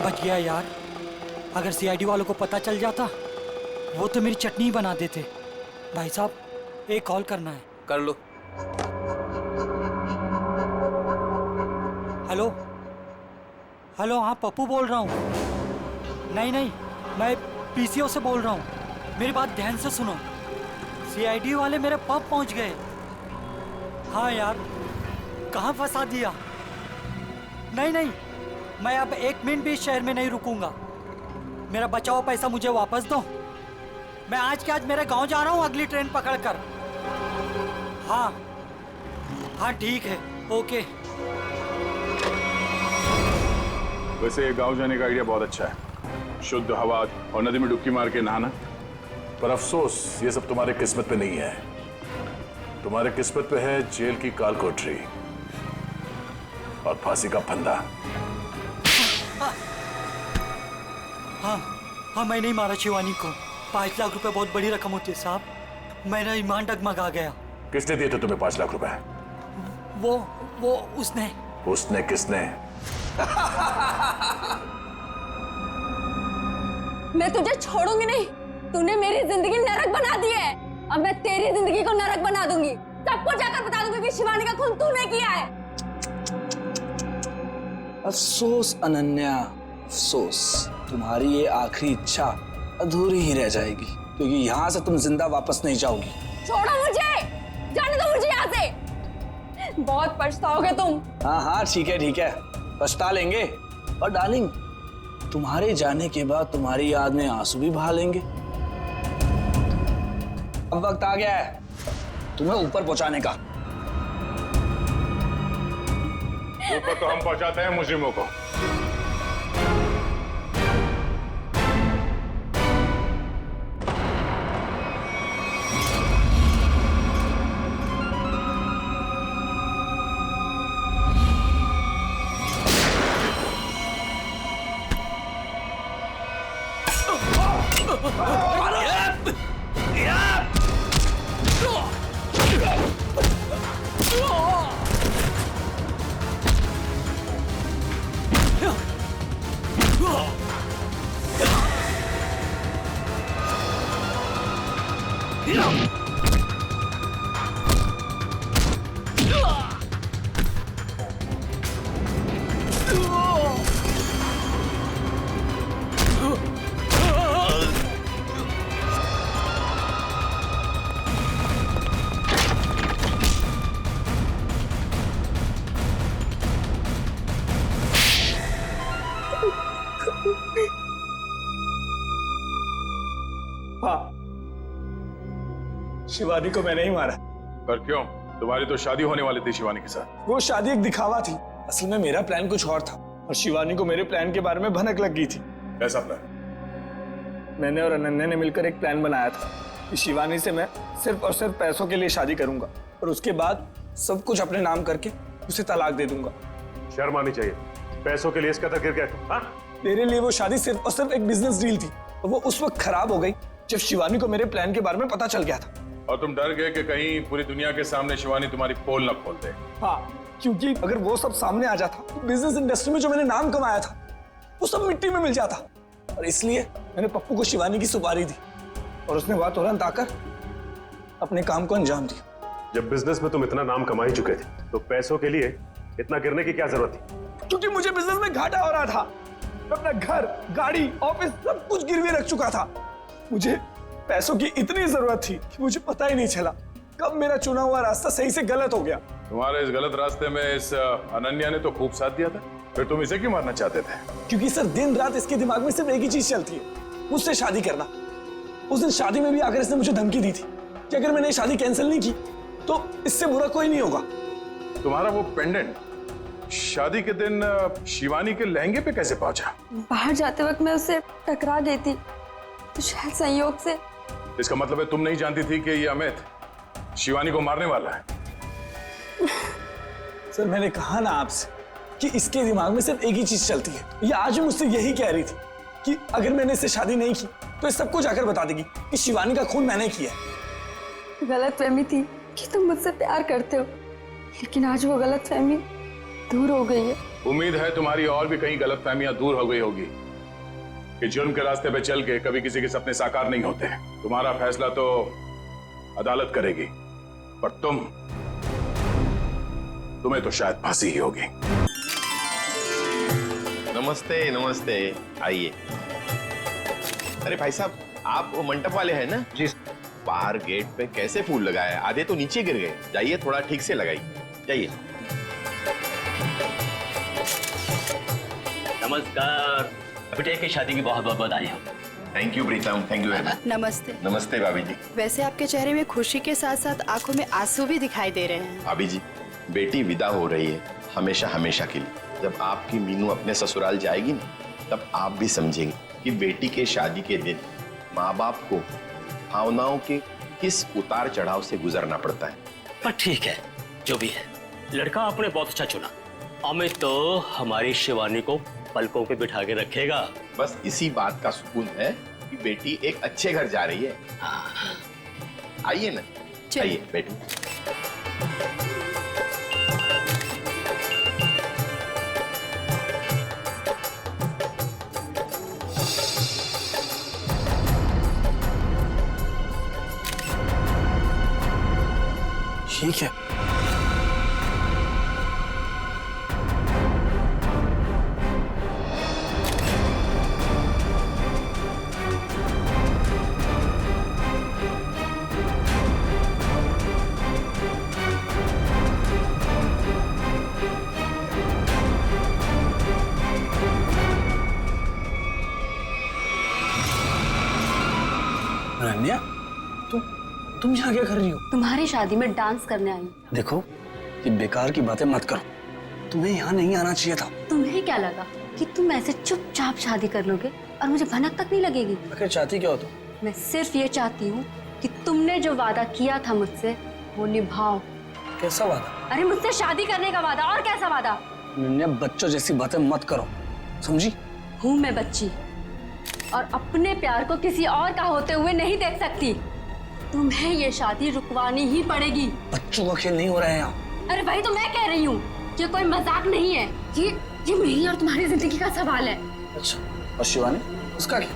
बच गया यार। अगर सीआईडी वालों को पता चल जाता वो तो मेरी चटनी बना देते। भाई साहब एक कॉल करना है। कर लो। हेलो हेलो, हाँ पप्पू बोल रहा हूँ। नहीं, मैं पीसीओ से बोल रहा हूँ। मेरी बात ध्यान से सुनो। सीआईडी वाले मेरे पब पहुँच गए। हाँ यार, कहाँ फंसा दिया। नहीं, मैं अब 1 मिनट भी इस शहर में नहीं रुकूंगा। मेरा बचा हुआ पैसा मुझे वापस दो। मैं आज के आज मेरे गांव जा रहा हूँ अगली ट्रेन पकड़कर। हाँ ठीक है, ओके। वैसे गांव जाने का आइडिया बहुत अच्छा है, शुद्ध हवा और नदी में डुबकी मार के नहाना। पर अफसोस ये सब तुम्हारे किस्मत पे नहीं है। तुम्हारे किस्मत पे है जेल की काल कोठरी और फांसी का फंदा। हाँ, मैं नहीं मारा शिवानी को। 5 लाख रुपए बहुत बड़ी रकम होती है साहब। मेरा ईमान डगमगा गया। किसने दिए थे तुम्हें 5 लाख रुपए? वो उसने किसने? मैं तुझे छोड़ूंगी नहीं। तूने मेरी जिंदगी नरक बना दी है। अब मैं तेरी जिंदगी को नरक बना दूंगी। सबको जाकर बता दूंगी कि शिवानी का खून तूने किया है। अफसोस अनन्या, अफसोस। तुम्हारी ये आखिरी इच्छा अधूरी ही रह जाएगी, क्योंकि यहाँ से तुम जिंदा वापस नहीं जाओगी। छोड़ो मुझे, जाने दो मुझे यहाँ से। बहुत पछताओगे तुम। हाँ ठीक है, पछता लेंगे। और डार्लिंग, तुम्हारे जाने के बाद तुम्हारी याद में आंसू भी बहा लेंगे। अब वक्त आ गया है तुम्हें ऊपर पहुंचाने का। ऊपर तो हम पहुंचाते हैं मुजरिमों को। शिवानी को मैंने ही मारा। पर क्यों? तुम्हारी तो शादी होने वाली थी शिवानी के साथ। वो शादी एक दिखावा थी। असल में मेरा प्लान कुछ और था और शिवानी को मेरे प्लान के बारे में भनक लग गई थी। कैसा प्लान? मैंने और अनन्या ने मिलकर एक प्लान बनाया था कि शिवानी से मैं सिर्फ और सिर्फ पैसों के लिए शादी करूंगा और उसके बाद सब कुछ अपने नाम करके उसे तलाक दे दूंगा। शर्म आनी चाहिए। पैसों के लिए इसका तक गिर गया तुम? हाँ? मेरे लिए वो शादी सिर्फ और सिर्फ एक बिजनेस डील थी और वो उस वक्त खराब हो गई जब शिवानी को मेरे प्लान के बारे में पता चल गया था। और तुम डर गए कि कहीं पूरी दुनिया के सामने शिवानी तुम्हारी पोल न खोल दे। हाँ, क्योंकि अगर वो सब सामने आ जाता तो बिजनेस इंडस्ट्री में जो मैंने नाम कमाया था वो सब मिट्टी में मिल जाता। और इसलिए मैंने पप्पू को शिवानी की सुपारी दी और उसने वहां तुरंत आकर अपने काम को अंजाम दिया। जब बिजनेस में तुम इतना नाम कमा ही चुके थे तो पैसों के लिए इतना गिरने की क्या जरूरत थी? क्योंकि मुझे बिजनेस में घाटा हो रहा था। मैं अपना घर, गाड़ी, ऑफिस सब कुछ गिरवी रख चुका था। मुझे पैसों की इतनी जरूरत थी कि मुझे पता ही नहीं चला कब मेरा चुना हुआ रास्ता सही से गलत हो गया। तुम्हारे इस गलत रास्ते में इस अनन्या ने तो खूब साथ दिया था, फिर तुम इसे क्यों मारना चाहते थे? क्योंकि सर दिन रात इसके दिमाग में सिर्फ एक ही चीज चलती है, मुझसे शादी करना। उस दिन शादी में भी आकर इसने मुझे धमकी दी थी कि अगर मैंने शादी कैंसिल नहीं की तो इससे बुरा कोई नहीं होगा। तुम्हारा वो पेंडेंट शादी के दिन शिवानी के लहंगे पे कैसे पहुंचा? बाहर जाते वक्त मैं उससे टकरा गई थी तो शायद संयोग से। इसका मतलब है तुम नहीं जानती थी कि ये अमित शिवानी को मारने वाला है? सर मैंने कहा ना आपसे कि इसके दिमाग में सिर्फ एक ही चीज चलती है। ये आज भी मुझसे यही कह रही थी कि अगर मैंने इससे शादी नहीं की तो इस सबको जाकर बता देगी कि शिवानी का खून मैंने किया है। गलतफहमी थी कि तुम मुझसे प्यार करते हो, लेकिन आज वो गलतफहमी दूर हो गई है। उम्मीद है तुम्हारी और भी कहीं गलतफहमियां दूर हो गई होगी कि जुर्म के रास्ते पे चल के कभी किसी के सपने साकार नहीं होते। तुम्हारा फैसला तो अदालत करेगी, पर तुम्हें तो शायद फांसी ही होगी। नमस्ते नमस्ते, आइए। अरे भाई साहब, आप वो मंडप वाले हैं ना? जी। बाहर गेट पे कैसे फूल लगाए, आधे तो नीचे गिर गए। जाइए थोड़ा ठीक से लगाइए, जाइए। नमस्कार, बेटे की शादी की बहुत बहुत बधाई हो। Thank you Pritam, thank you very much. नमस्ते। नमस्ते भाभी जी। वैसे आपके चेहरे में खुशी के साथ साथ आंखों में आंसू भी दिखाई दे रहे हैं। भाभी जी, बेटी विदा हो रही है हमेशा हमेशा के लिए। जब आपकी मीनू अपने ससुराल जाएगी ना, तब आप भी समझेंगे कि बेटी के शादी के दिन माँ बाप को भावनाओं के किस उतार चढ़ाव से गुजरना पड़ता है। पर ठीक है, जो भी है, लड़का आपने बहुत अच्छा चुना। अमित तो हमारी शिवानी को पलकों पे बिठा के रखेगा। बस इसी बात का सुकून है कि बेटी एक अच्छे घर जा रही है। आइए ना, आइए बेटी। ठीक है। अनन्या, तुम यहाँ क्या कर रही हो? तुम्हारी शादी में डांस करने आई। देखो, ये बेकार की बातें मत करो। तुम्हें यहाँ नहीं आना चाहिए था। तुम्हें क्या लगा कि तुम ऐसे चुपचाप शादी कर लोगे और मुझे भनक तक नहीं लगेगी? आखिर चाहती क्या हो तुम? मैं सिर्फ ये चाहती हूँ कि तुमने जो वादा किया था मुझसे वो निभाओ। कैसा वादा? अरे मुझसे शादी करने का वादा। और कैसा वादा? अनन्या, बच्चों जैसी बातें मत करो, समझी? हूँ मैं बच्ची और अपने प्यार को किसी और का होते हुए नहीं देख सकती। तुम्हें ये शादी रुकवानी ही पड़ेगी। बच्चों का खेल नहीं हो रहा है यहाँ। अरे वही तो मैं कह रही हूँ, ये कोई मजाक नहीं है। ये मेरी और तुम्हारी जिंदगी का सवाल है। अच्छा, और शिवानी, उसका क्या?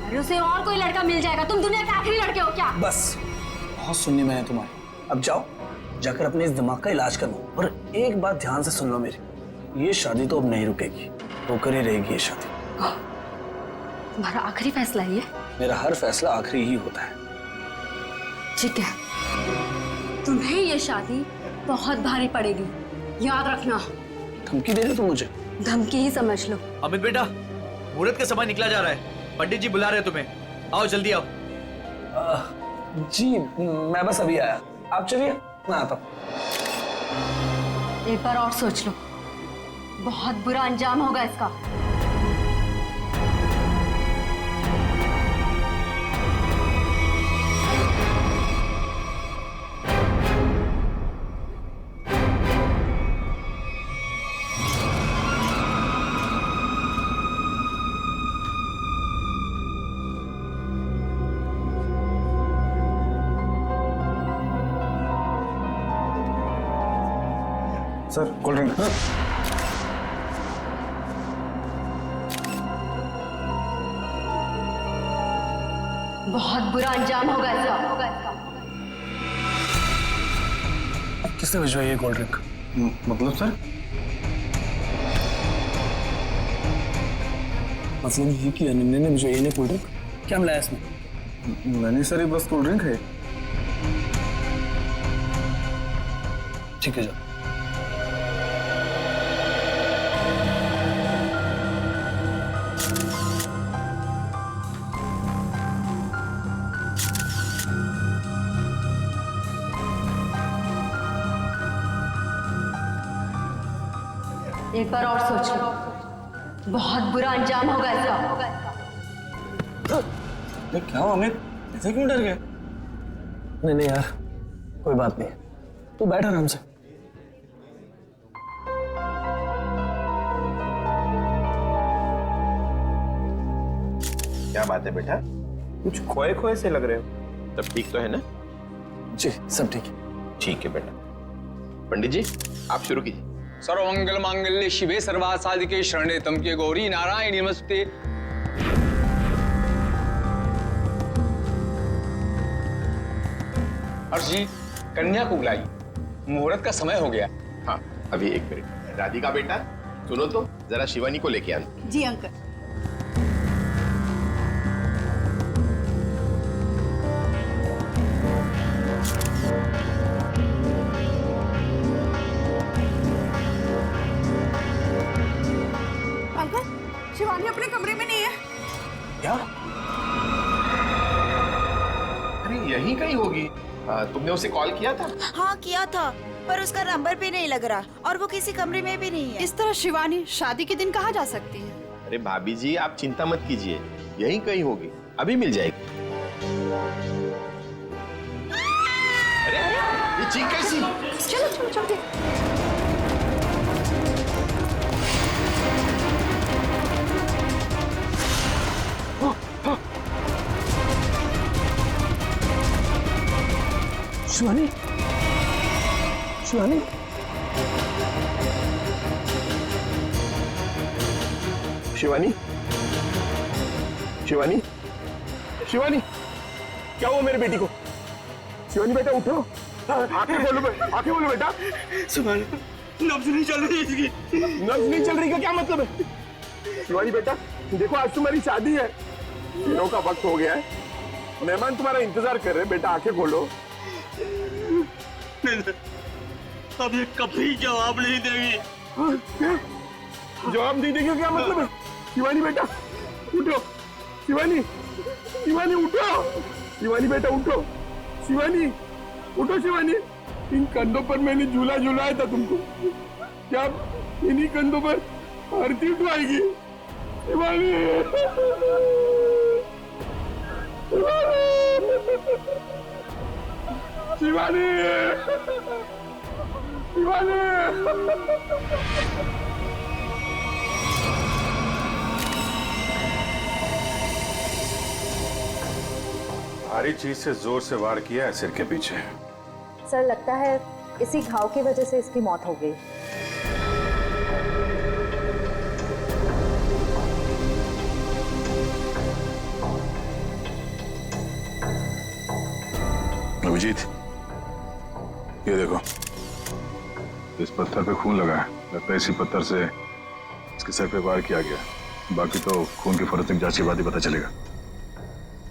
अरे उसे और कोई लड़का मिल जाएगा। तुम दुनिया के आखिरी लड़के हो क्या? बस, बहुत सुननी मैंने तुम्हारी। अब जाओ, जाकर अपने इस दिमाग का इलाज करवाओ। और एक बात ध्यान से सुन लो मेरी, ये शादी तो अब नहीं रुकेगी, होकर ही रहेगी ये शादी। तुम्हारा आखिरी फैसला ये? मेरा हर फैसला आखिरी ही होता है। ठीक है, तुम्हें ये शादी बहुत भारी पड़ेगी, याद रखना। धमकी दे रहे हो तुम मुझे? धमकी ही समझ लो। अमित बेटा, मुहूर्त का समय निकला जा रहा है। पंडित जी बुला रहे हैं तुम्हें, आओ जल्दी आओ। जी, मैं बस अभी आया। आप चलिए, मैं आता हूँ। एक बार और सोच लो, बहुत बुरा अंजाम होगा इसका। Sir, cold drink. बहुत बुरा अंजाम होगा इसका। किसने भिजवाई है कोल्ड ड्रिंक? मतलब सर? मतलब ये कि अनन्या ने भिजवाई है कोल्ड ड्रिंक? क्या मिलाया इसमें? नहीं सर, ये बस कोल्ड ड्रिंक है। ठीक है, जाओ। एक बार और सोच लो, बहुत बुरा अंजाम होगा इसका। क्या हुआ अमित, ऐसे क्यों डर गए? नहीं यार, कोई बात नहीं, तू बैठ आराम से। क्या बात है बेटा, कुछ खोए खोए से लग रहे हो। सब ठीक तो है ना? जी, सब ठीक है। ठीक है बेटा। पंडित जी, आप शुरू कीजिए। सर्वमंगल मांगल्ये शिवे सर्वार्थ साधिके शरणे त्र्यंबके गौरी नारायणी नमस्ते। हर्ष जी, कन्या को बुलाई, मुहूर्त का समय हो गया। हाँ, अभी एक मिनट। राधिका बेटा सुनो तो, जरा शिवानी को लेके आना। जी अंकल। अंकल, शिवानी अपने कमरे में नहीं है। क्या? अरे यहीं कहीं होगी। तुमने उसे कॉल किया था? हाँ किया था, पर उसका नंबर भी नहीं लग रहा और वो किसी कमरे में भी नहीं है। इस तरह शिवानी शादी के दिन कहाँ जा सकती है? अरे भाभी जी, आप चिंता मत कीजिए, यहीं कहीं होगी, अभी मिल जाएगी। अरे ये चीख कैसी? चलो चलो चलते। शिवानी, शिवानी, शिवानी, शिवानी, शिवानी, क्या हुआ मेरे बेटी को? शिवानी बेटा उठो, आंखें खोलो, आंखें खोलो बेटा। नब्ज नहीं चल रही इसकी। नब्ज नहीं चल रही का क्या मतलब है? शिवानी बेटा देखो, आज तुम्हारी शादी है, दिनों का वक्त हो गया है, मेहमान तुम्हारा इंतजार कर रहे हैं। बेटा आंखें खोलो। अब ये कभी जवाब नहीं देगी। जवाब नहीं देगी क्या मतलब है? शिवानी बेटा उठो, शिवानी, शिवानी उठो, शिवानी बेटा उठो, शिवानी उठो, शिवानी। इन कंधों पर मैंने झूला झूलाया था तुमको, क्या इन्हीं कंधों पर आरती उठवाएगी? शिवानी, शिवानी, शिवानी। भारी चीज से जोर से वार किया है सिर के पीछे। सर लगता है इसी घाव की वजह से इसकी मौत हो गई। अभिजीत, ये देखो, इस पत्थर पे खून लगा है, लगता है इसी पत्थर से इसके सर पे वार किया गया। बाकी तो खून की फोरेंसिक जांच के बाद ही पता चलेगा।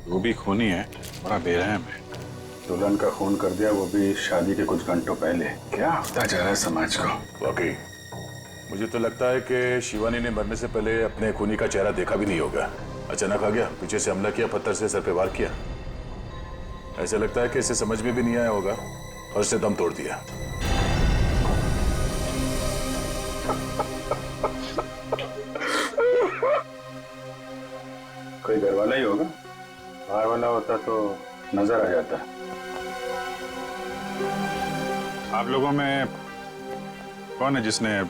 वो भी खूनी है, बड़ा बेरहम है। दुल्हन का खून कर दिया, वो भी शादी के कुछ घंटों पहले। क्या होता जा रहा है समाज को? वाकई मुझे तो लगता है कि शिवानी ने मरने से पहले अपने खूनी का चेहरा देखा भी नहीं होगा। अचानक आ गया, पीछे से हमला किया, पत्थर से सर पे वार किया। ऐसा लगता है कि इसे समझ में भी नहीं आया होगा और इसे दम तोड़ दिया। कोई घर वाला ही होगा, बाहर वाला होता तो नजर आ जाता। आप लोगों में कौन है जिसने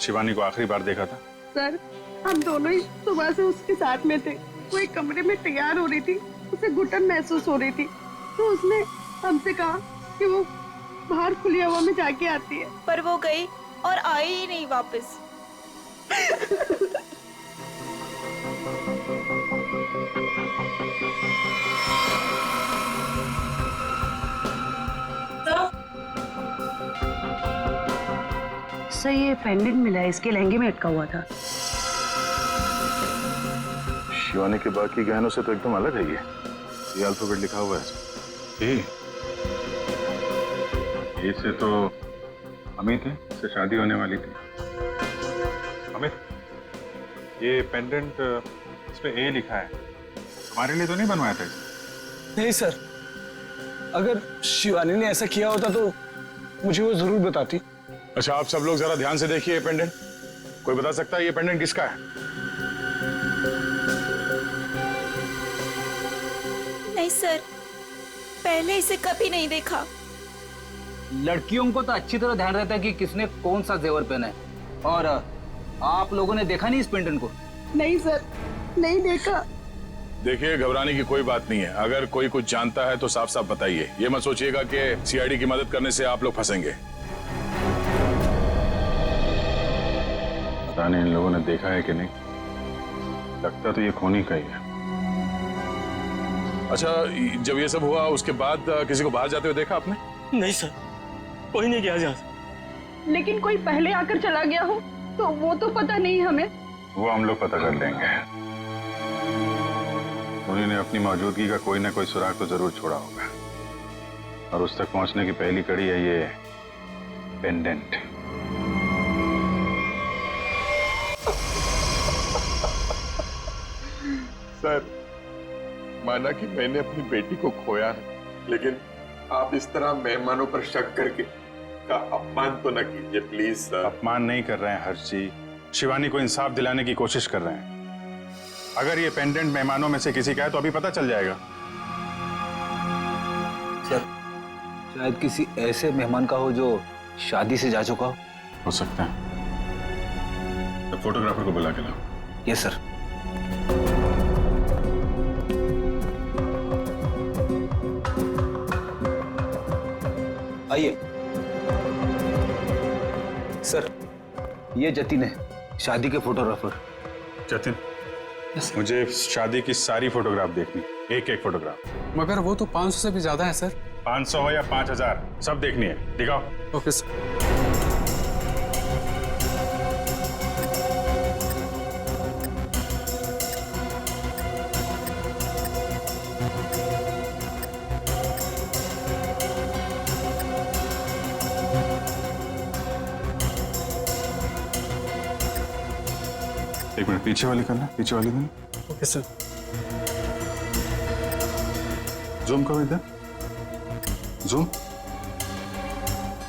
शिवानी को आखिरी बार देखा था? सर, हम दोनों ही सुबह से उसके साथ में थे। वो एक कमरे में तैयार हो रही थी, उसे घुटन महसूस हो रही थी, तो उसने हमसे कहा कि वो बाहर खुली हवा में जाके आती है, पर वो गई और आई ही नहीं वापस। सर, ये पेंडेंट मिला है, इसके लहंगे में अटका हुआ था। शिवानी के बाकी गहनों से तो एकदम अलग है ये अल्फाबेट लिखा हुआ है। ये से तो अमित है, इससे शादी होने वाली थी। अमित, ये पेंडेंट इस पे ए लिखा है, हमारे लिए तो नहीं बनवाया था इसे? नहीं सर, अगर शिवानी ने ऐसा किया होता तो मुझे वो जरूर बताती। अच्छा, आप सब लोग जरा ध्यान से देखिए ये पेंडेंट। कोई बता सकता है ये पेंडेंट किसका है? नहीं सर, पहले इसे कभी नहीं देखा। लड़कियों को तो अच्छी तरह ध्यान रहता है कि किसने कौन सा जेवर पहना है, और आप लोगों ने देखा नहीं इस पेंडेंट को? नहीं सर, नहीं देखा। देखिए, घबराने की कोई बात नहीं है। अगर कोई कुछ जानता है तो साफ साफ बताइए। ये मत सोचिएगा कि सीआईडी की मदद करने से आप लोग फंसेंगे। पता नहीं इन लोगों ने देखा है कि नहीं, लगता तो ये खोनी का ही है। अच्छा, जब ये सब हुआ उसके बाद किसी को बाहर जाते हुए देखा आपने? नहीं सर, कोई नहीं गया जहाँ। लेकिन कोई पहले आकर चला गया हो तो वो तो पता नहीं हमें। वो हम लोग पता कर लेंगे। उन्होंने अपनी मौजूदगी का कोई ना कोई सुराग तो जरूर छोड़ा होगा, और उस तक पहुंचने की पहली कड़ी है ये पेंडेंट। सर, माना कि मैंने अपनी बेटी को खोया है, लेकिन आप इस तरह मेहमानों पर शक करके का अपमान तो न कीजिए प्लीज सर। अपमान नहीं कर रहे हैं हर्ष जी, शिवानी को इंसाफ दिलाने की कोशिश कर रहे हैं। अगर ये पेंडेंट मेहमानों में से किसी का है तो अभी पता चल जाएगा। सर, शायद किसी ऐसे मेहमान का हो जो शादी से जा चुका हो सकता है। तो फोटोग्राफर को बुला के लाओ। Yes sir. आइए सर, ये जतिन है, शादी के फोटोग्राफर। जतिन, मुझे शादी की सारी फोटोग्राफ देखनी, एक एक फोटोग्राफ। मगर वो तो 500 से भी ज्यादा है सर। 500 हो या 5000, सब देखनी है। दिखाओ। Okay sir. एक मिनट, पीछे वाली करना, पीछे वाली करना। Okay sir. जूम करो इधर, जूम।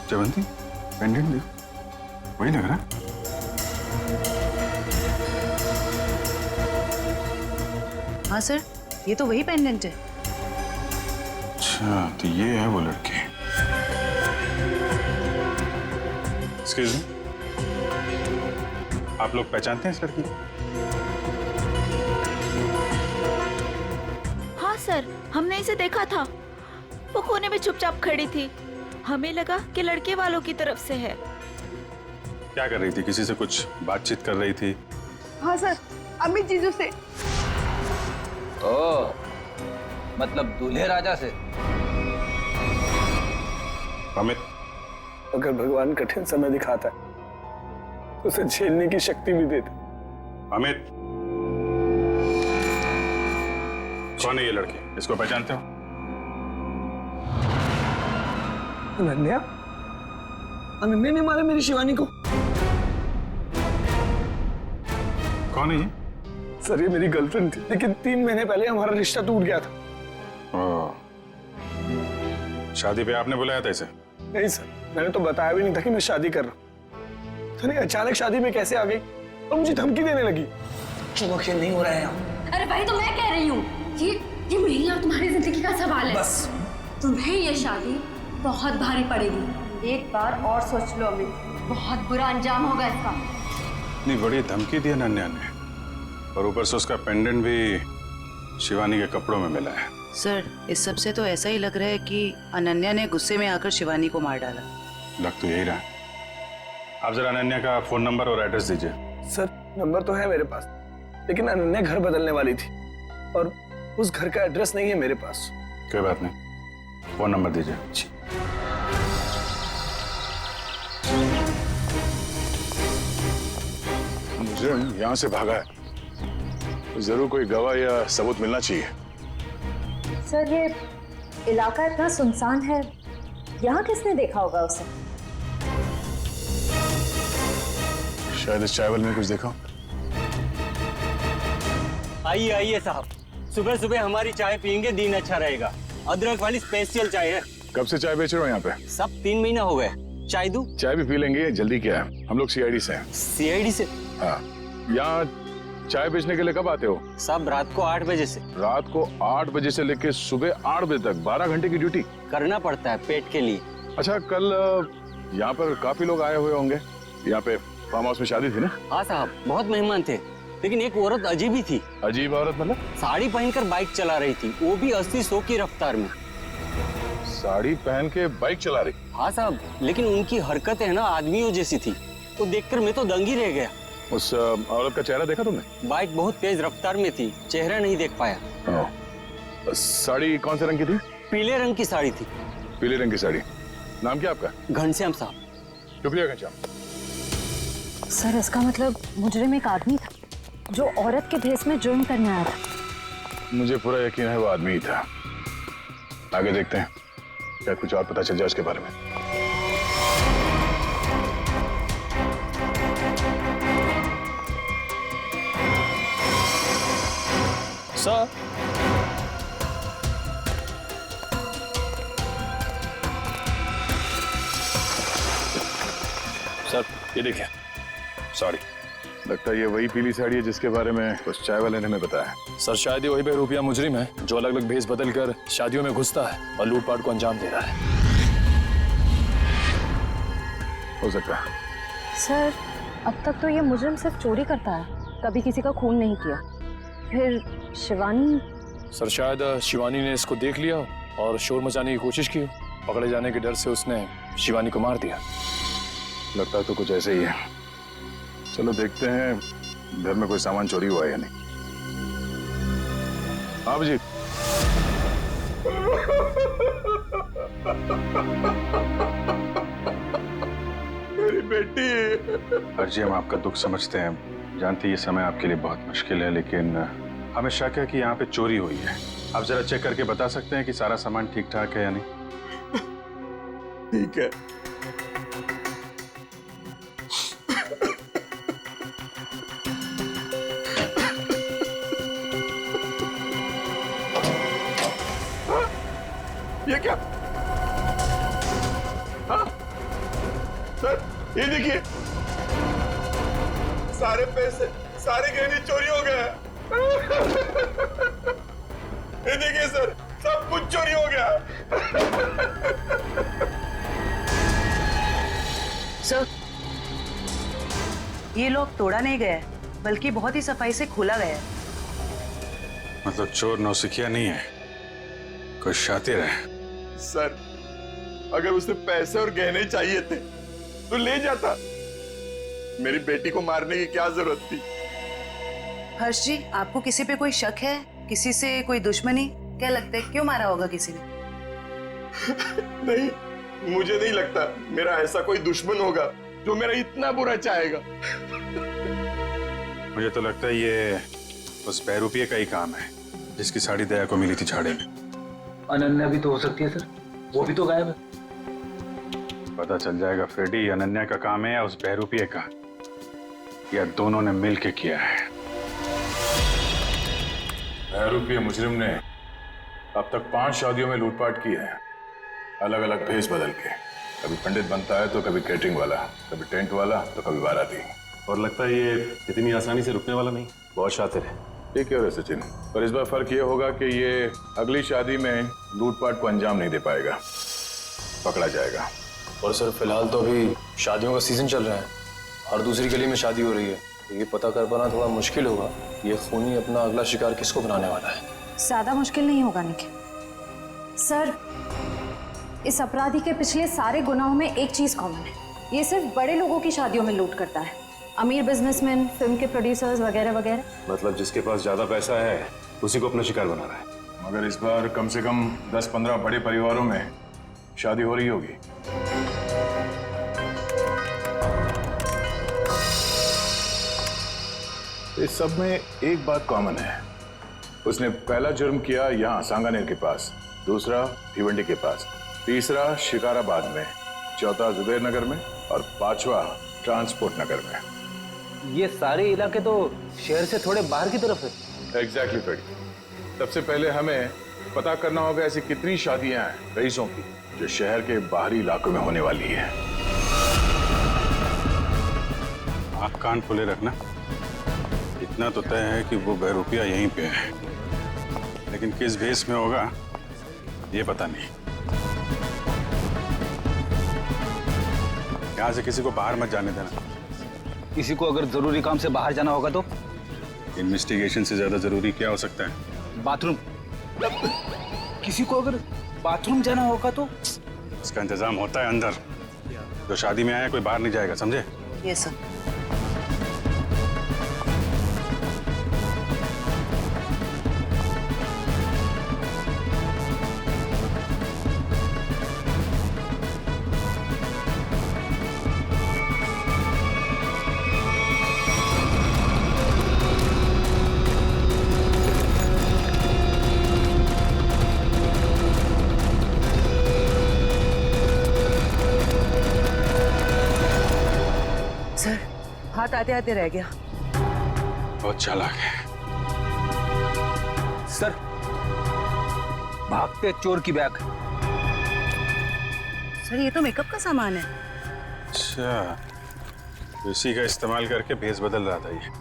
जयवंती, पेंडेंट देखो, वही लग रहा है। हाँ सर, ये तो वही पेंडेंट है। अच्छा, तो ये है वो लड़की। एक्सक्यूज मी, आप लोग पहचानते हैं इस लड़की को? हाँ सर, हमने इसे देखा था। वो कोने में चुपचाप खड़ी थी। हमें लगा कि लड़के वालों की तरफ से है। क्या कर रही थी? किसी से कुछ बातचीत कर रही थी? हाँ सर, अमित जीजू से। ओ, मतलब दूल्हे राजा से। अमित, अगर भगवान कठिन समय दिखाता है तो उसे झेलने की शक्ति भी देता। अमित, कौन है ये लड़की? इसको पहचानते हो? अनन्या? अनन्या ने मारा मेरी शिवानी को। कौन है ये? सर, ये मेरी गर्लफ्रेंड थी, लेकिन 3 महीने पहले हमारा रिश्ता टूट गया था। शादी पे आपने बुलाया था इसे? नहीं सर, मैंने तो बताया भी नहीं था कि मैं शादी कर रहा हूँ। तो अचानक शादी में कैसे आ गई और मुझे धमकी देने लगी। चुप खेल नहीं हो रहा है यहाँ। अरे भाई, तो मैं कह रही हूँ ये मेरी और तुम्हारी जिंदगी का सवाल है। बस तुम्हें ये शादी बहुत भारी पड़ेगी। एक बार और सोच लो अमित, बहुत बुरा अंजाम होगा इसका। इतनी बड़ी धमकी दी अनन्या ने, और ऊपर से उसका पेंडेंट भी शिवानी के कपड़ों में मिला है। सर, इस सब से तो ऐसा ही लग रहा है कि अनन्या ने गुस्से में आकर शिवानी को मार डाला। लग तो यही रहा। आप जरा अनन्या का फोन नंबर और एड्रेस दीजिए। सर, नंबर तो है मेरे पास, लेकिन अनन्या घर बदलने वाली थी और उस घर का एड्रेस नहीं है मेरे पास। कोई बात नहीं, फोन नंबर दीजिए। मुझे यहाँ से भागा है, तो जरूर कोई गवाह या सबूत मिलना चाहिए। सर, ये इलाका इतना सुनसान है, यहाँ किसने देखा होगा उसे? शायद इस चावल में कुछ देखा। आइए आइए साहब, सुबह सुबह हमारी चाय पियेंगे, दिन अच्छा रहेगा। अदरक वाली स्पेशल चाय है। कब से चाय बेच रहे हो यहाँ पे? सब 3 महीना हो गए। चाय दूं? चाय भी पी लेंगे, जल्दी क्या है, हम लोग सीआईडी से हैं। सीआईडी से? हाँ। यहाँ चाय बेचने के लिए कब आते हो? सब रात को 8 बजे से। रात को 8 बजे से लेके सुबह 8 बजे तक 12 घंटे की ड्यूटी करना पड़ता है पेट के लिए। अच्छा, कल यहाँ पर काफी लोग आए हुए होंगे। यहाँ पे फार्म हाउस में शादी थी ना? हाँ साहब, बहुत मेहमान थे, लेकिन एक औरत अजीब ही थी। अजीब औरत मतलब? साड़ी पहनकर बाइक चला रही थी, वो भी 80-100 की रफ्तार में। साड़ी पहन के बाइक चला रही? हाँ साहब, लेकिन उनकी हरकतें है ना आदमियों जैसी थी, तो देखकर मैं तो दंग ही रह गया। उस औरत का चेहरा देखा तुमने? बाइक बहुत तेज रफ्तार में थी, चेहरा नहीं देख पाया। साड़ी कौन से रंग की थी? पीले रंग की साड़ी थी। पीले रंग की साड़ी। नाम क्या आपका? घनश्याम साहब। शुक्रिया घनश्याम। सर इसका मतलब मुजरिम एक आदमी था जो औरत के भेस में जुर्म करने आया था। मुझे पूरा यकीन है वो आदमी ही था। आगे देखते हैं, क्या कुछ और पता चल जाए उसके बारे में। सर, सर ये देखिए साड़ी। लगता है ये वही पीली साड़ी है जिसके बारे में उस चाय वाले ने हमें बताया। सर शायद ये वही बेरुपया मुजरिम है जो अलग अलग भेस बदल कर शादियों में घुसता है और लूटपाट को अंजाम दे रहा है। हो सकता है। सर अब तक तो ये मुजरिम सिर्फ चोरी करता है, कभी किसी का खून नहीं किया। फिर शिवानी? सर शायद शिवानी ने इसको देख लिया और शोर मचाने की कोशिश की। पकड़े जाने के डर से उसने शिवानी को मार दिया। लगता तो कुछ ऐसे ही है। चलो देखते हैं घर में कोई सामान चोरी हुआ है या नहीं। हाँ अभिजीत। मेरी बेटी। अर्जी हम आपका दुख समझते हैं, जानते ये समय आपके लिए बहुत मुश्किल है, लेकिन हमें शक है कि यहाँ पे चोरी हुई है। आप जरा चेक करके बता सकते हैं कि सारा सामान ठीक ठाक है या नहीं? ठीक है। ये क्या? हाँ? सर ये देखिए, सारे पैसे, सारे गहने चोरी हो गए। ये देखिए सर, सब कुछ चोरी हो गया। सर, ये लॉक तोड़ा नहीं गया है, बल्कि बहुत ही सफाई से खोला गया है। मतलब चोर नौसिखिया नहीं है, कोई शातिर है। सर अगर उसे पैसे और गहने चाहिए थे तो ले जाता। मेरी बेटी को मारने की क्या जरूरत थी? हर्ष जी, आपको किसी पे कोई शक है? किसी से कोई दुश्मनी? क्या लगता है क्यों मारा होगा किसी ने? नहीं, मुझे नहीं लगता मेरा ऐसा कोई दुश्मन होगा जो मेरा इतना बुरा चाहेगा। मुझे तो लगता है ये उस बहरूपिये का ही काम है जिसकी साड़ी दया को मिली थी झाड़े में। अनन्या भी तो हो सकती है सर, वो भी तो गायब है। पता चल जाएगा फ्रेडी, अनन्या का काम है या उस बहरूपिये का, या दोनों ने मिल के किया है। बहरूपिये मुजरिम ने अब तक 5 शादियों में लूटपाट की है, अलग अलग भेस बदल के। कभी पंडित बनता है तो कभी कैटरिंग वाला, कभी टेंट वाला तो कभी बाराती। और लगता है ये इतनी आसानी से रुकने वाला नहीं, बहुत शातिर है। ठीक है सचिन, पर इस बार फर्क ये होगा कि ये अगली शादी में लूटपाट को अंजाम नहीं दे पाएगा, पकड़ा जाएगा। और सर फिलहाल तो अभी शादियों का सीजन चल रहा है और दूसरी गली में शादी हो रही है, तो ये पता कर पाना थोड़ा मुश्किल होगा ये खूनी अपना अगला शिकार किसको बनाने वाला है। ज्यादा मुश्किल नहीं होगा निखिल। सर इस अपराधी के पिछले सारे गुनाहों में एक चीज कॉमन है, ये सिर्फ बड़े लोगों की शादियों में लूट करता है। अमीर बिजनेसमैन, फिल्म के प्रोड्यूसर्स वगैरह वगैरह। मतलब जिसके पास ज्यादा पैसा है उसी को अपना शिकार बना रहा है। मगर इस बार कम से कम 10-15 बड़े परिवारों में शादी हो रही होगी। इस सब में एक बात कॉमन है, उसने पहला जुर्म किया यहाँ सांगानेर के पास, दूसरा भिवंडी के पास, तीसरा शिकाराबाद में, चौथा जुबेर नगर में और 5वां ट्रांसपोर्ट नगर में। ये सारे इलाके तो शहर से थोड़े बाहर की तरफ है। Exactly Freddy. सबसे पहले हमें पता करना होगा ऐसी कितनी शादियां हैं रईसों की जो शहर के बाहरी इलाकों में होने वाली है। आप कान खुले रखना। इतना तो तय है कि वो बहरूपिया यहीं पे है, लेकिन किस भेस में होगा ये पता नहीं। यहाँ से किसी को बाहर मत जाने देना। किसी को अगर जरूरी काम से बाहर जाना होगा तो? इन्वेस्टिगेशन से ज्यादा जरूरी क्या हो सकता है? बाथरूम। किसी को अगर बाथरूम जाना होगा तो? इसका इंतजाम होता है अंदर। जो शादी में आया कोई बाहर नहीं जाएगा, समझे? ये सब हाथ आते आते रह गया। बहुत चालाक है। सर, भागते चोर की बैग। सर ये तो मेकअप का सामान है। अच्छा, तो इसी का इस्तेमाल करके भेस बदल रहा था ये।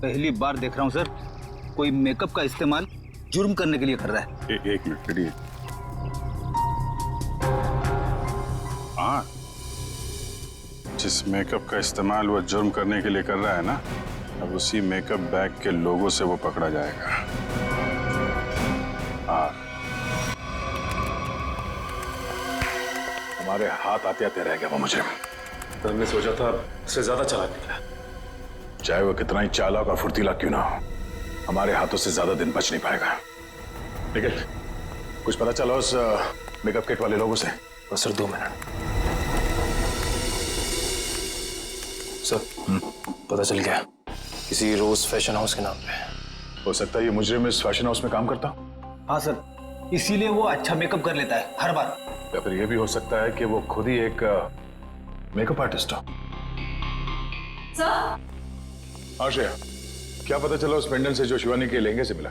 पहली बार देख रहा हूँ सर, कोई मेकअप का इस्तेमाल जुर्म करने के लिए कर रहा है। एक मिनट खड़िए। हाँ, जिस मेकअप का इस्तेमाल वो जुर्म करने के लिए कर रहा है ना, अब उसी मेकअप बैग के लोगों से वो पकड़ा जाएगा। हाँ, हमारे हाथ आते आते रह गया वो मुझे। तो हमने सोचा था उससे ज्यादा चालाक निकला। चाहे वो कितना ही चालाक और फुर्तीला क्यों ना हो, हमारे हाथों से ज्यादा दिन बच नहीं पाएगा। लेकिन कुछ पता चला उस मेकअप किट वाले लोगों से? बस सर 2 मिनट। सर पता चल गया, किसी रोज फैशन हाउस के नाम पे। हो सकता है ये मुजरिम इस फैशन हाउस में काम करता। हाँ सर, इसीलिए वो अच्छा मेकअप कर लेता है हर बार। या फिर ये भी हो सकता है कि वो खुद ही एक मेकअप आर्टिस्ट हो। सर, हाँ श्रेया, क्या पता चला उस पेंडेंट से जो शिवानी के लहंगे से मिला?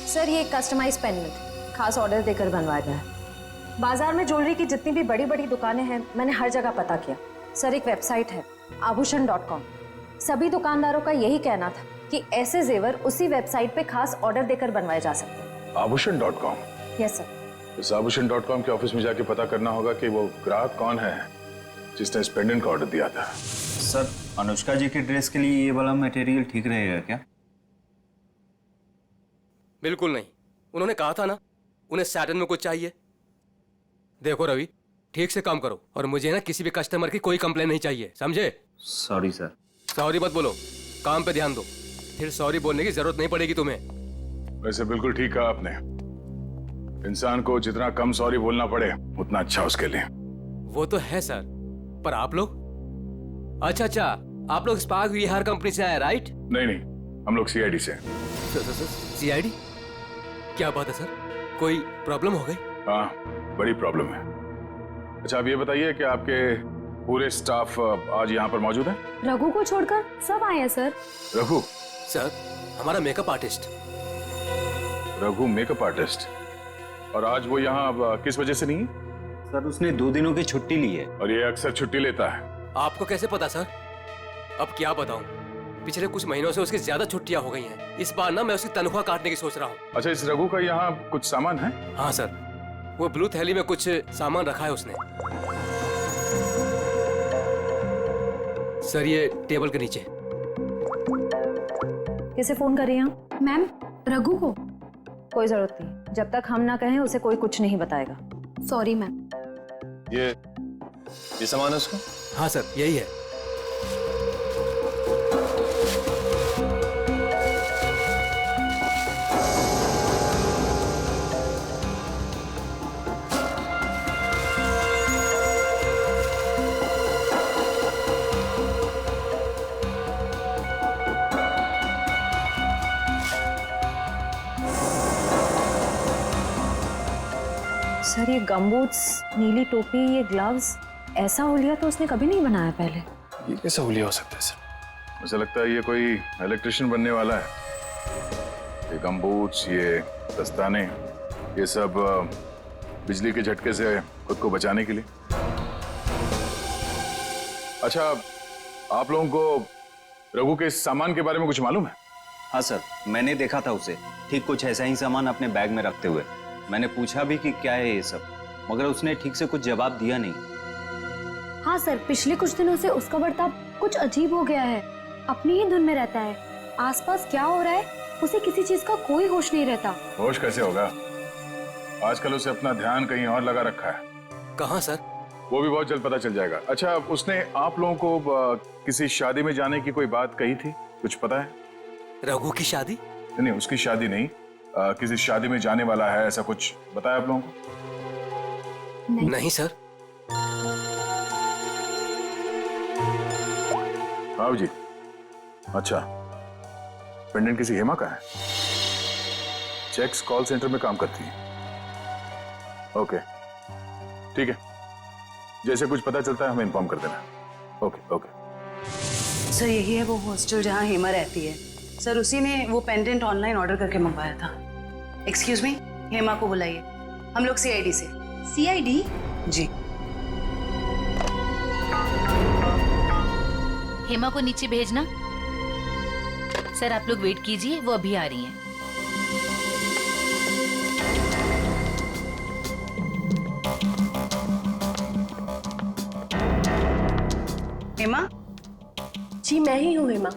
सर ये कस्टमाइज पेंडेंट खास ऑर्डर देकर बनवाया गया है। बाजार में ज्वेलरी की जितनी भी बड़ी बड़ी दुकानें हैं, मैंने हर जगह पता किया। सर एक वेबसाइट है आभूषण.com, सभी दुकानदारों का यही कहना था कि ऐसे जेवर उसी वेबसाइट पे खास ऑर्डर देकर बनवाए जा सकते हैं। आभूषण.com? Yes sir. इस आभूषण.com के ऑफिस में जाके पता करना होगा कि वो ग्राहक कौन है जिसने इस पेंडेंट का ऑर्डर दिया था। सर, अनुष्का जी के ड्रेस के लिए ये वाला मटेरियल ठीक रहेगा क्या? बिल्कुल नहीं, उन्होंने कहा था ना उन्हें सैटन में कुछ चाहिए। देखो रवि, ठीक से काम करो और मुझे ना किसी भी कस्टमर की कोई कंप्लेन नहीं चाहिए, समझे? Sorry sir. सॉरी मत बोलो, काम पे ध्यान दो, फिर सॉरी बोलने की जरूरत नहीं पड़ेगी तुम्हें। वैसे बिल्कुल ठीक कहा आपने, इंसान को जितना कम सॉरी बोलना पड़े उतना अच्छा उसके लिए। वो तो है सर, पर आप लोग? अच्छा, आप लोग स्पार्क विहार कंपनी से आए राइट? नहीं, हम लोग सीआईडी से। सीआईडी? क्या बात है सर, कोई प्रॉब्लम हो गई? हाँ, बड़ी प्रॉब्लम है। अच्छा आप ये बताइए कि आपके पूरे स्टाफ आज यहाँ पर मौजूद है? रघु को छोड़कर सब आए हैं सर। रघु? सर, हमारा makeup artist. Raghu makeup artist? और आज वो यहाँ किस वजह से नहीं है? सर उसने 2 दिनों की छुट्टी ली है। और ये अक्सर छुट्टी लेता है। आपको कैसे पता सर? अब क्या बताऊं, पिछले कुछ महीनों से उसकी ज्यादा छुट्टियां हो गई हैं। इस बार ना मैं उसकी तनख्वाह काटने की सोच रहा हूँ। अच्छा, इस रघु का यहाँ कुछ सामान है? हाँ सर, वो ब्लू थैली में कुछ सामान रखा है उसने। सर ये टेबल के नीचे। किसे फोन कर रही हैं? मैम, रघु को। कोई जरूरत नहीं, जब तक हम ना कहें उसे कोई कुछ नहीं बताएगा। Sorry ma'am. ये सामान है उसका? हाँ सर, यही है। सर ये गमबूट्स, नीली टोपी, ये ग्लव्स, ऐसा हुलिया तो उसने कभी नहीं बनाया पहले। ये कैसा हुलिया हो सकता है सर? मुझे लगता है ये कोई इलेक्ट्रिशियन बनने वाला है। ये गमबूट्स, ये दस्ताने, ये सब बिजली के झटके से खुद को बचाने के लिए। अच्छा, आप लोगों को रघु के इस सामान के बारे में कुछ मालूम है? हाँ सर, मैंने देखा था उसे ठीक कुछ ऐसा ही सामान अपने बैग में रखते हुए। मैंने पूछा भी कि क्या है ये सब, मगर उसने ठीक से कुछ जवाब दिया नहीं। हाँ सर, पिछले कुछ दिनों से उसका बर्ताव कुछ अजीब हो गया है। अपनी ही धुन में रहता है, आसपास क्या हो रहा है उसे किसी चीज का कोई होश नहीं रहता। होश कैसे होगा? आजकल उसे अपना ध्यान कहीं और लगा रखा है। कहाँ सर? वो भी बहुत जल्द पता चल जाएगा। अच्छा, उसने आप लोगों को किसी शादी में जाने की कोई बात कही थी, कुछ पता है? रघु की शादी? नहीं, उसकी शादी नहीं, किसी शादी में जाने वाला है, ऐसा कुछ बताया आप लोगों को? नहीं सर। हाँ जी। अच्छा, पेंडेंट किसी हेमा का है? चेक्स कॉल सेंटर में काम करती है। ओके, ठीक है, जैसे कुछ पता चलता है हमें इन्फॉर्म कर देना। Okay okay. सर यही है वो हॉस्टल जहाँ हेमा रहती है। सर उसी ने वो पेंडेंट ऑनलाइन ऑर्डर करके मंगवाया था। एक्सक्यूज मी, हेमा को बुलाइए। हम लोग सीआईडी से। सीआईडी? जी। हेमा को नीचे भेजना। सर आप लोग वेट कीजिए, वो अभी आ रही हैं। हेमा? जी मैं ही हूँ हेमा,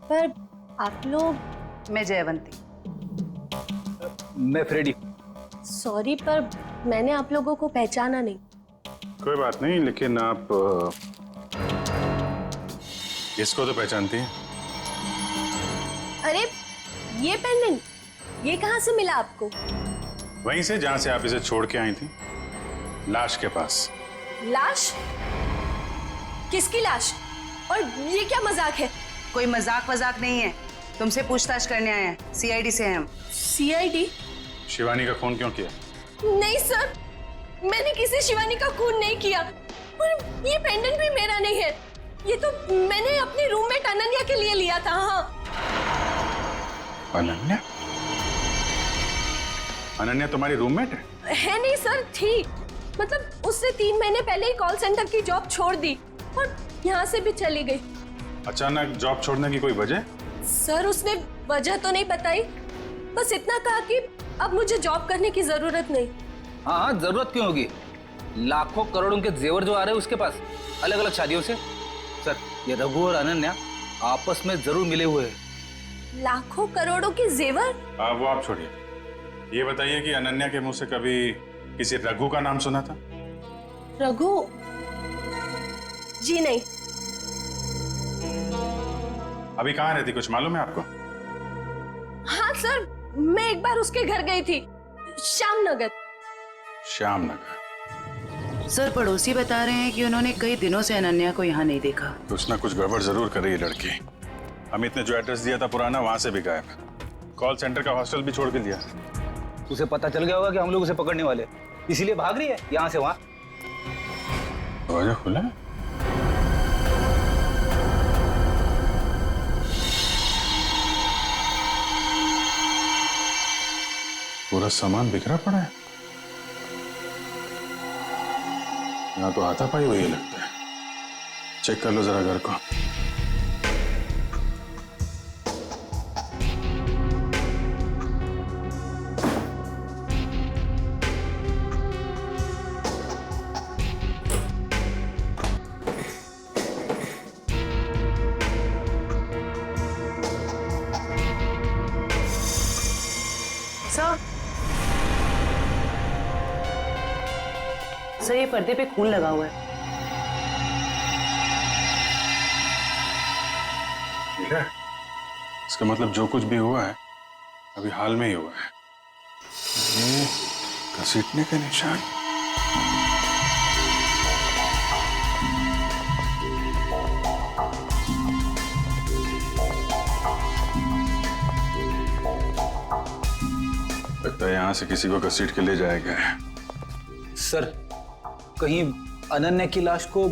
पर आप लोग? मैं जयवंती। मैं फ्रेडी। सॉरी पर मैंने आप लोगों को पहचाना नहीं। कोई बात नहीं, लेकिन आप इसको तो पहचानती हैं। अरे ये पेंडेंट, ये कहाँ से मिला आपको? वहीं से जहां से आप इसे छोड़ के आई थी, लाश के पास। लाश? किसकी लाश? और ये क्या मजाक है? कोई मजाक वजाक नहीं है, तुमसे पूछताछ करने आए हैं। सीआईडी से हैं हम। सीआईडी? शिवानी का खून क्यों किया? नहीं सर, मैंने किसी शिवानी का खून नहीं किया। और ये पेंडेंट भी मेरा नहीं है, ये तो मैंने अपनी रूममेट अनन्या के लिए लिया था। हाँ। अनन्या? अनन्या तुम्हारी रूममेट है? है नहीं सर, थी। मतलब उससे 3 महीने पहले ही कॉल सेंटर की जॉब छोड़ दी और यहाँ से भी चली गई। अचानक जॉब छोड़ने की कोई वजह? सर उसने वजह तो नहीं बताई, बस इतना कहा कि अब मुझे जॉब करने की जरूरत नहीं। हाँ हाँ, जरूरत क्यों होगी? लाखों करोड़ों के जेवर जो आ रहे हैं उसके पास, अलग अलग शादियों से। सर ये रघु और अनन्या आपस में जरूर मिले हुए हैं। लाखों करोड़ों के जेवर? वो आप छोड़िए, ये बताइए कि अनन्या के मुंह से कभी किसी रघु का नाम सुना था? रघु? जी नहीं। अभी कहाँ रहती, कुछ मालूम है आपको? हाँ सर, मैं एक बार उसके घर गई थी, श्यामनगर। श्यामनगर? सर पड़ोसी बता रहे हैं कि उन्होंने कई दिनों से अनन्या को यहाँ नहीं देखा। कुछ ना कुछ गड़बड़ जरूर कर रही है लड़की। अमित ने जो एड्रेस दिया था पुराना, वहां से भी गायब है। कॉल सेंटर का हॉस्टल भी छोड़ के दिया। उसे पता चल गया होगा कि हम लोग उसे पकड़ने वाले, इसीलिए भाग रही है यहाँ से वहां। दरवाजा खुला है? पूरा सामान बिखरा पड़ा है। यहाँ तो हाथापाई हुई है लगता है। चेक कर लो जरा घर को। सर ये पर्दे पे खून लगा हुआ है। ठीक है, इसका मतलब जो कुछ भी हुआ है अभी हाल में ही हुआ है। ये घसीटने के निशान। लगता है यहाँ से किसी को घसीट के ले जाया गया है। सर कहीं अनन्या की लाश को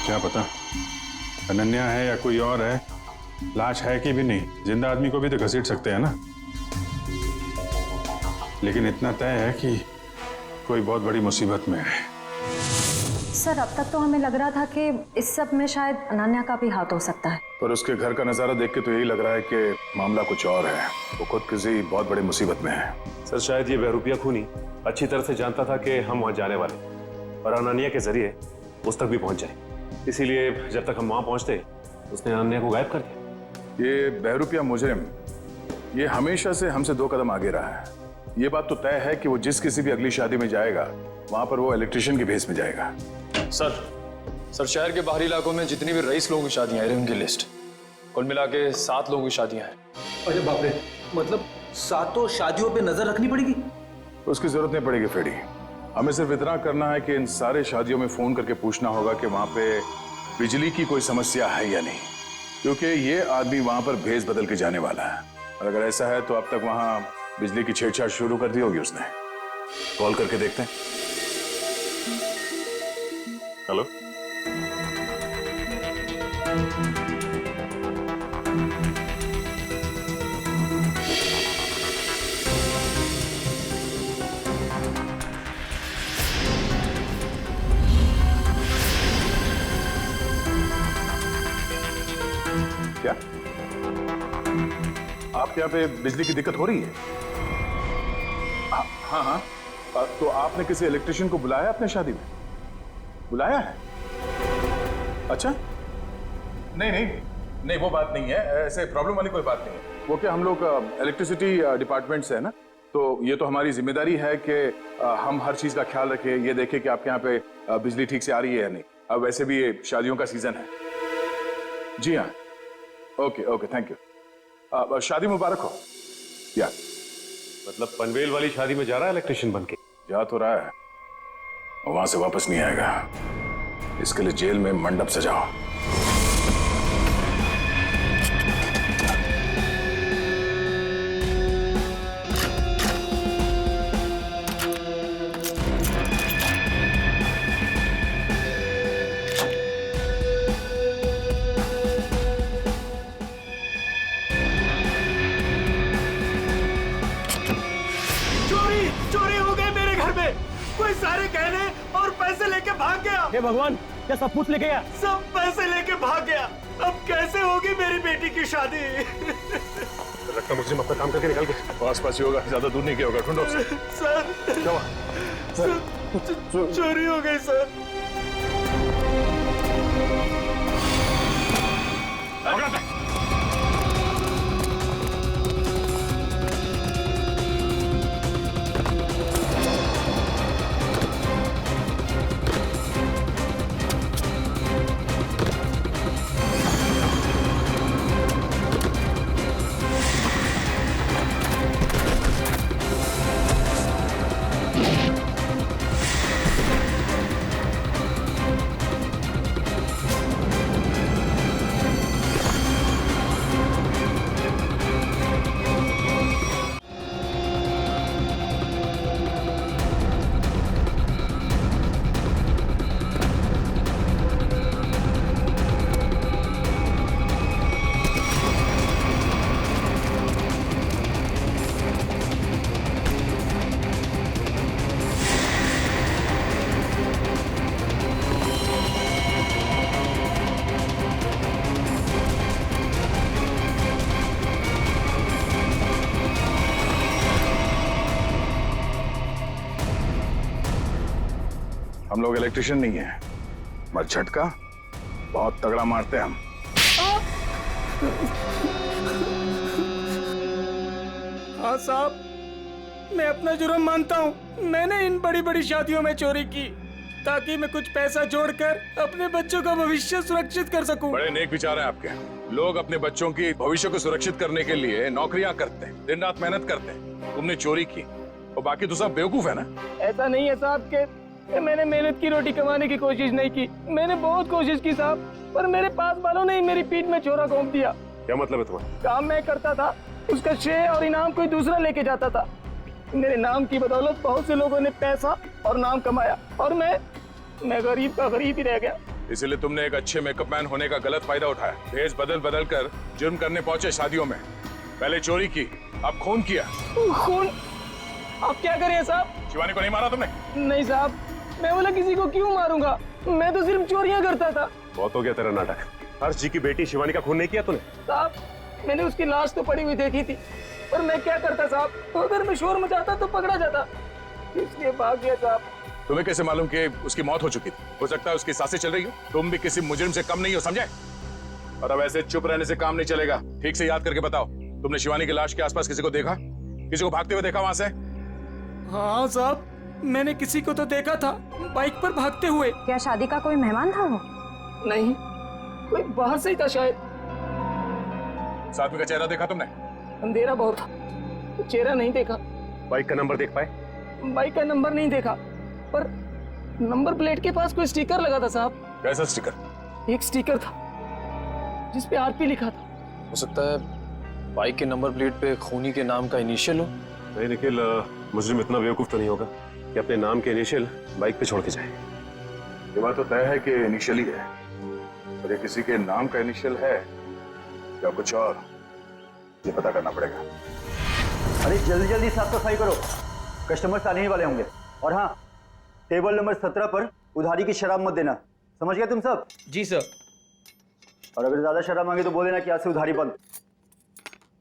क्या पता अनन्या है या कोई और है, लाश है कि भी नहीं। जिंदा आदमी को भी तो घसीट सकते हैं ना। लेकिन इतना तय है कि कोई बहुत बड़ी मुसीबत में है। सर अब तक तो हमें लग रहा था कि इस सब में शायद अनन्या का भी हाथ हो सकता है, पर उसके घर का नजारा देख के तो यही लग रहा है कि मामला कुछ और है। वो खुद किसी बहुत बड़ी मुसीबत में है। सर शायद ये बहरूपिया खूनी अच्छी तरह से जानता था कि हम वहां जाने वाले और अनन्या के जरिए उस तक भी पहुंच जाए, इसीलिए जब तक हम वहां पहुंचते उसने अनन्या को गायब कर दिया। ये बहरूपिया मुजरिम ये हमेशा से हमसे 2 कदम आगे रहा है। ये बात तो तय है कि वो जिस किसी भी अगली शादी में जाएगा वहां पर वो इलेक्ट्रिशियन के भेस में जाएगा। सर शहर के बाहरी इलाकों में जितनी भी रईस लोगों की शादियां हैं उनकी लिस्ट, कुल मिला के 7 लोगों की शादियां हैं। अरे बाप रे, मतलब 7 शादियों पे नजर रखनी पड़ेगी? उसकी जरूरत नहीं पड़ेगी फ्रेडी। हमें सिर्फ इतना करना है कि इन सारे शादियों में फोन करके पूछना होगा कि वहां पे बिजली की कोई समस्या है या नहीं, क्योंकि ये आदमी वहां पर भेस बदल के जाने वाला है। और अगर ऐसा है तो अब तक वहां बिजली की छेड़छाड़ शुरू कर दी होगी उसने। कॉल करके देखते हैं। हेलो। क्या आपके यहाँ पे बिजली की दिक्कत हो रही है? हाँ हाँ। तो आपने किसी इलेक्ट्रिशियन को बुलाया अपने शादी में? बुलाया है? अच्छा, नहीं नहीं नहीं, वो बात नहीं है। ऐसे प्रॉब्लम वाली कोई बात नहीं है। वो क्या, हम लोग इलेक्ट्रिसिटी डिपार्टमेंट से है ना, तो ये तो हमारी जिम्मेदारी है कि हम हर चीज का ख्याल रखें, ये देखें कि आपके यहाँ पे बिजली ठीक से आ रही है या नहीं। अब वैसे भी ये शादियों का सीजन है। जी हाँ, ओके ओके, थैंक यू। शादी मुबारक हो। या मतलब पनवेल वाली शादी में जा रहा है इलेक्ट्रिशियन बन के? जा तो रहा है, वहां से वापस नहीं आएगा। इसके लिए जेल में मंडप सजाओ। हे भगवान, क्या सब कुछ लेके गया? सब पैसे लेके भाग गया। अब कैसे होगी मेरी बेटी की शादी? लगता मुझे अपना काम करके निकल गया। आस पास ही होगा, ज्यादा दूर नहीं गया होगा। ढूंढो उसे। सर, क्या हुआ? चोरी हो गई सर। हम लोग इलेक्ट्रिशियन नहीं है, मगर झटका बहुत तगड़ा मारते हैं हम। हाँ साहब, मैं अपना जुर्म मानता हूँ। मैंने इन बड़ी बड़ी शादियों में चोरी की ताकि मैं कुछ पैसा जोड़कर अपने बच्चों का भविष्य सुरक्षित कर सकूं। बड़े नेक विचार हैं आपके। लोग अपने बच्चों की भविष्य को सुरक्षित करने के लिए नौकरियां करते हैं, दिन रात मेहनत करते हैं। तुमने चोरी की और बाकी तो सब बेवकूफ है ना? ऐसा नहीं है साहब के मैंने मेहनत की रोटी कमाने की कोशिश नहीं की। मैंने बहुत कोशिश की साहब, पर मेरे पास वालों ने मेरी पीठ में छोरा घोंप दिया। क्या मतलब है तुम्हारा? काम मैं करता था, उसका श्रेय और इनाम कोई दूसरा लेके जाता था। मेरे नाम की बदौलत बहुत से लोगों ने पैसा और नाम कमाया और मैं गरीब का गरीब ही रह गया। इसलिए तुमने एक अच्छे मेकअप मैन होने का गलत फायदा उठाया। भेष बदल बदल कर जुर्म करने पहुंचे शादियों में। पहले चोरी की, अब खून किया। खून? आप क्या करें साहब? शिवानी को नहीं मारा तुमने? नहीं साहब, मैं बोला किसी को क्यों मारूंगा? मैं तो सिर्फ चोरियां करता था। बहुत हो गया तेरा नाटक। हर्ष जी की बेटी शिवानी का खून नहीं किया तूने? साहब, मैंने उसकी लाश तो पड़ी हुई देखी थी, पर मैं क्या करता साहब? तो अगर मैं शोर मचाता तो पकड़ा जाता, इसलिए भाग गया साहब। तुम्हें कैसे मालूम कि उसकी मौत हो चुकी थी? हो सकता है उसकी सांसें चल रही हो। तुम भी किसी मुजरिम से कम नहीं हो, समझे? और अब ऐसे चुप रहने से काम नहीं चलेगा। ठीक से याद करके बताओ, तुमने शिवानी की लाश के आसपास किसी को देखा? किसी को भागते हुए देखा वहां से? हाँ साहब, मैंने किसी को तो देखा था, बाइक पर भागते हुए। क्या शादी का कोई मेहमान था वो? नहीं, कोई बाहर से ही था शायद। साथ में का चेहरा देखा तुमने? अंधेरा बहुत था, तो चेहरा नहीं देखा। बाइक का नंबर देख पाए? बाइक का नंबर नहीं देखा, पर नंबर प्लेट के पास कोई स्टिकर लगा था साहब। कैसा स्टिकर? एक स्टिकर था जिसपे आरपी लिखा था। हो सकता है बाइक के नंबर प्लेट पे खूनी के नाम का इनिशियल हो। नहीं निखिल, मुजरिम इतना बेवकूफ तो नहीं होगा कि अपने नाम के इनिशियल बाइक पे छोड़ के जाए। ये बात तो तय है कि इनिशियल ही है, और ये किसी के नाम का इनिशियल है या कुछ और, ये पता करना पड़ेगा। अरे जल्दी जल्दी साफ सफाई करो, कस्टमर्स आने ही वाले होंगे। और हाँ, टेबल नंबर 17 पर उधारी की शराब मत देना, समझ गए तुम सब? जी सर। और अगर ज्यादा शराब मांगे तो बोल देना कि आज से उधारी बंद।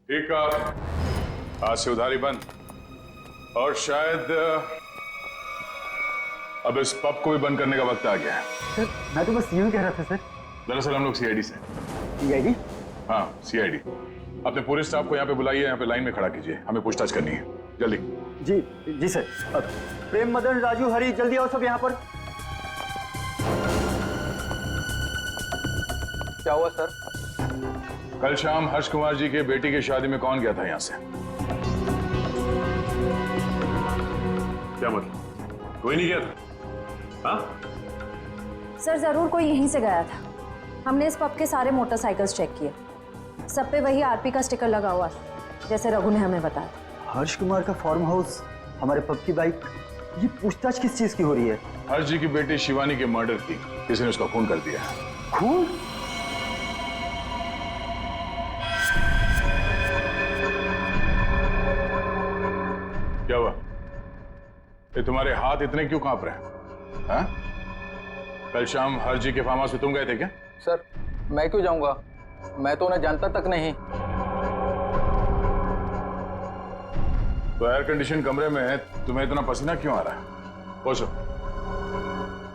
ठीक है, आज से उधारी बंद। और शायद अब इस पब को भी बंद करने का वक्त आ गया है। सर मैं तो बस यूं कह रहा था सर। दरअसल हम लोग सीआईडी से। सीआईडी? हाँ सीआईडी। अपने पूरे स्टाफ को यहाँ पे बुलाइए, यहाँ पे लाइन में खड़ा कीजिए, हमें पूछताछ करनी है, जल्दी। जी जी सर। अब प्रेम, मदन, राजू, हरी, जल्दी आओ सब यहाँ पर। क्या हुआ सर? कल शाम हर्ष कुमार जी के बेटी की शादी में कौन गया था यहाँ से? क्या मतलब? कोई नहीं गया था? हाँ? सर जरूर कोई यहीं से गया था। हमने इस पब के सारे मोटरसाइकिल्स चेक किए, सब पे वही आरपी का स्टिकर लगा हुआ था, जैसे रघु ने हमें बताया। हर्ष कुमार का फार्म हाउस, हमारे पब की बाइक, ये पूछताछ किस चीज की हो रही है? हर्ष जी की बेटी शिवानी के मर्डर की किसी ने उसका खून कर दिया। खून? क्या हुआ? ये तुम्हारे हाथ इतने क्यों कांप रहे हैं? हाँ? कल शाम हर्ष जी के फार्म हाउस में तुम गए थे क्या? सर मैं क्यों जाऊंगा, मैं तो उन्हें जानता तक नहीं। तो एयर कंडीशन कमरे में तुम्हें इतना पसीना क्यों आ रहा है? पहुंचो,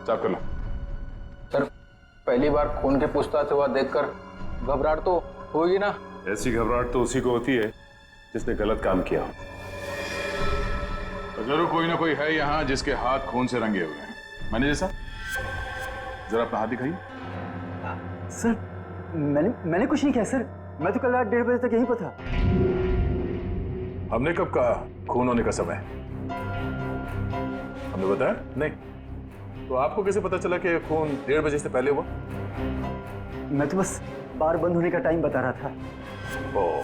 साफ कर लो। सर पहली बार खून की पूछताछ हुआ देखकर घबराहट तो होगी ना। ऐसी घबराहट तो उसी को होती है जिसने गलत काम किया। तो जरूर कोई ना कोई है यहाँ जिसके हाथ खून से रंगे हुए हैं। मैनेजर साहब, जरा अपना हाथ दिखाइए। सर मैंने कुछ नहीं किया सर, मैं तो कल रात 1:30 बजे तक यहीं पर था। हमने कब कहा खून होने का समय? हमने बताया नहीं। तो आपको कैसे पता चला कि खून 1:30 बजे से पहले हुआ? मैं तो बस बार बंद होने का टाइम बता रहा था। ओह,